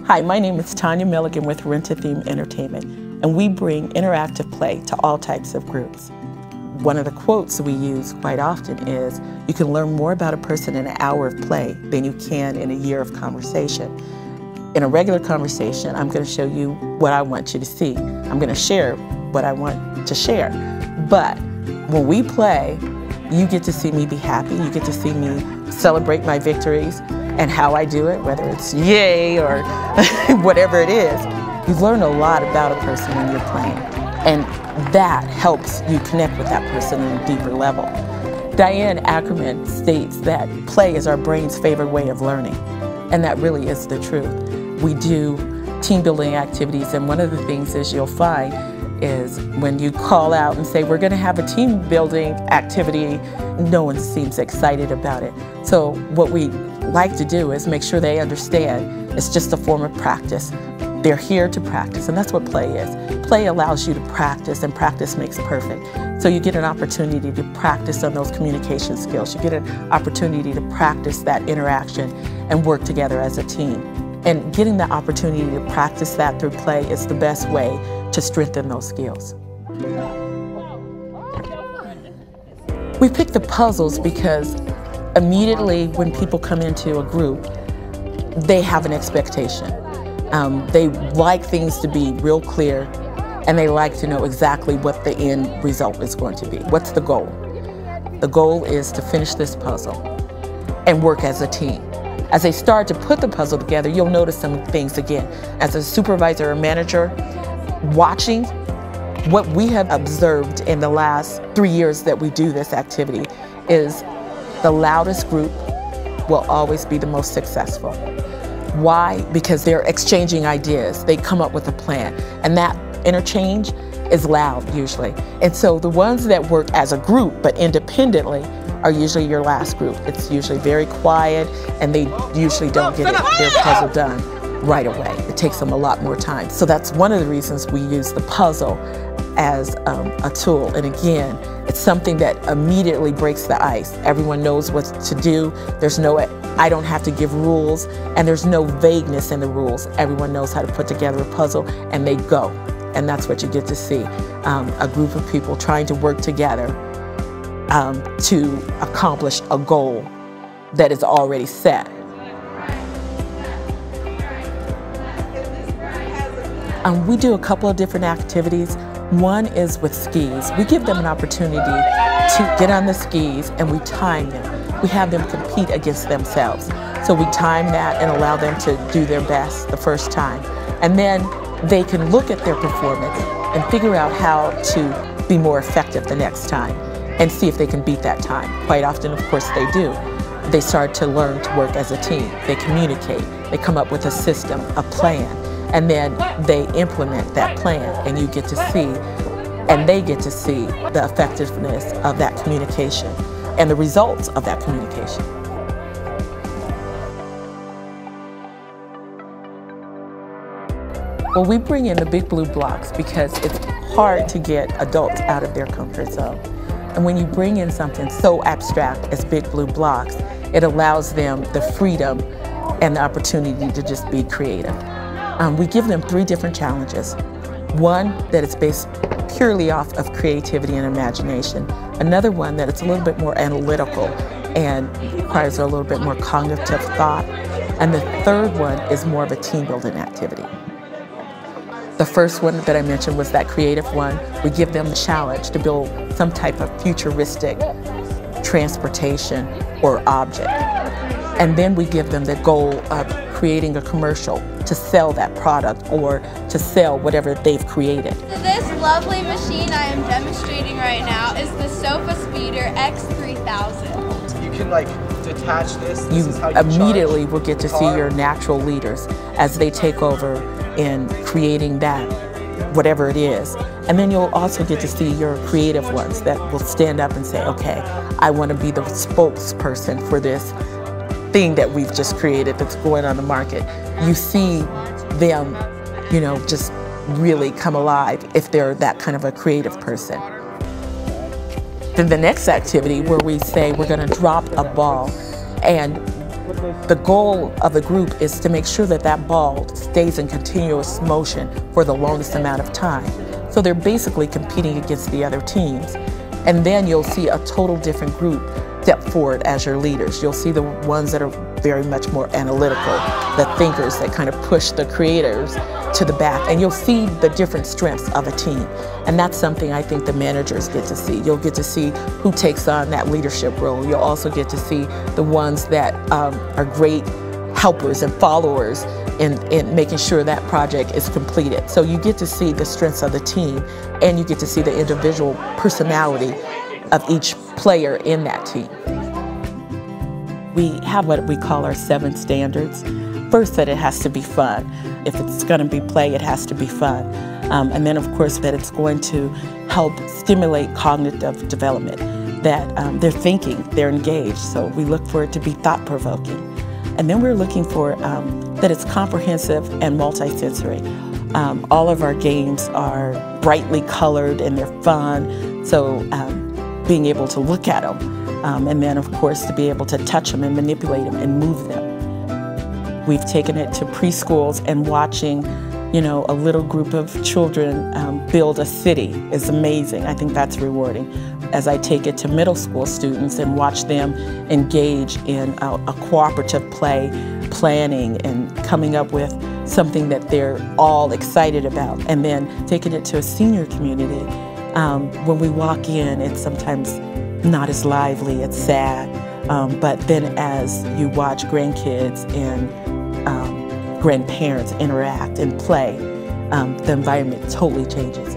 Hi, my name is Tanya Milligan with Rent-A-Theme Entertainment, and we bring interactive play to all types of groups. One of the quotes we use quite often is, you can learn more about a person in an hour of play than you can in a year of conversation. In a regular conversation, I'm going to show you what I want you to see. I'm going to share what I want to share. But when we play, you get to see me be happy, you get to see me celebrate my victories and how I do it, whether it's yay or whatever it is. You learn a lot about a person when you're playing, and that helps you connect with that person on a deeper level. Diane Ackerman states that play is our brain's favorite way of learning, and that really is the truth. We do team building activities, and one of the things is you'll find is when you call out and say, we're going to have a team building activity, no one seems excited about it. So what we like to do is make sure they understand it's just a form of practice. They're here to practice, and that's what play is. Play allows you to practice, and practice makes perfect. So you get an opportunity to practice on those communication skills. You get an opportunity to practice that interaction and work together as a team. And getting the opportunity to practice that through play is the best way to strengthen those skills. We pick the puzzles because immediately when people come into a group, they have an expectation. They like things to be real clear, and they like to know exactly what the end result is going to be. What's the goal? The goal is to finish this puzzle and work as a team. As they start to put the puzzle together, you'll notice some things again. As a supervisor or manager, watching, what we have observed in the last 3 years that we do this activity is the loudest group will always be the most successful. Why? Because they're exchanging ideas. They come up with a plan, and that interchange is loud usually. And so the ones that work as a group but independently are usually your last group. It's usually very quiet, and they usually don't get their puzzle done right away. It takes them a lot more time. So that's one of the reasons we use the puzzle as a tool. And again, it's something that immediately breaks the ice. Everyone knows what to do. There's no, I don't have to give rules, and there's no vagueness in the rules. Everyone knows how to put together a puzzle, and they go. And that's what you get to see, a group of people trying to work together to accomplish a goal that is already set. We do a couple of different activities. One is with skis. We give them an opportunity to get on the skis, and we time them. We have them compete against themselves. So we time that and allow them to do their best the first time. And then they can look at their performance and figure out how to be more effective the next time and see if they can beat that time. Quite often, of course, they do. They start to learn to work as a team. They communicate. They come up with a system, a plan, and then they implement that plan, and you get to see, and they get to see the effectiveness of that communication and the results of that communication. Well, we bring in the Big Blue Blocks because it's hard to get adults out of their comfort zone. And when you bring in something so abstract as Big Blue Blocks, it allows them the freedom and the opportunity to just be creative. We give them 3 different challenges. One that is based purely off of creativity and imagination. Another one that it's a little bit more analytical and requires a little bit more cognitive thought. And the third one is more of a team building activity. The first one that I mentioned was that creative one. We give them the challenge to build some type of futuristic transportation or object. And then we give them the goal of creating a commercial to sell that product or to sell whatever they've created. This lovely machine I am demonstrating right now is the Sofa Speeder X3000. You can detach this. You immediately will get to see your natural leaders as they take over in creating that, whatever it is. And then you'll also get to see your creative ones that will stand up and say, okay, I want to be the spokesperson for this thing that we've just created that's going on the market. You see them, just really come alive if they're that kind of a creative person. Then the next activity where we say we're going to drop a ball, and The goal of the group is to make sure that that ball stays in continuous motion for the longest amount of time. So they're basically competing against the other teams. And then you'll see a total different group step forward as your leaders. You'll see the ones that are very much more analytical, the thinkers that kind of push the creators to the back, and you'll see the different strengths of a team. And that's something I think the managers get to see. You'll get to see who takes on that leadership role. You'll also get to see the ones that are great helpers and followers in making sure that project is completed. So you get to see the strengths of the team, and you get to see the individual personality of each player in that team. We have what we call our 7 standards. First, that it has to be fun. If it's going to be play, it has to be fun. And then, of course, that it's going to help stimulate cognitive development, that they're thinking, they're engaged. So we look for it to be thought-provoking. And then we're looking for that it's comprehensive and multisensory. All of our games are brightly colored and they're fun. So being able to look at them, and then of course to be able to touch them and manipulate them and move them. We've taken it to preschools, and watching, you know, a little group of children build a city is amazing. I think that's rewarding. As I take it to middle school students and watch them engage in a cooperative play, planning and coming up with something that they're all excited about, and then taking it to a senior community. When we walk in, it's sometimes not as lively, it's sad, but then as you watch grandkids and grandparents interact and play, the environment totally changes.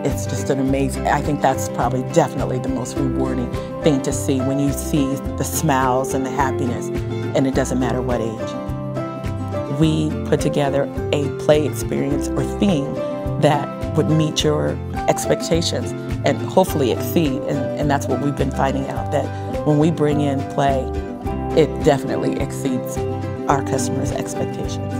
It's just an amazing, I think that's probably definitely the most rewarding thing to see, when you see the smiles and the happiness, and it doesn't matter what age. We put together a play experience or theme that would meet your expectations and hopefully exceed, and that's what we've been finding out, that when we bring in play, it definitely exceeds our customers' expectations.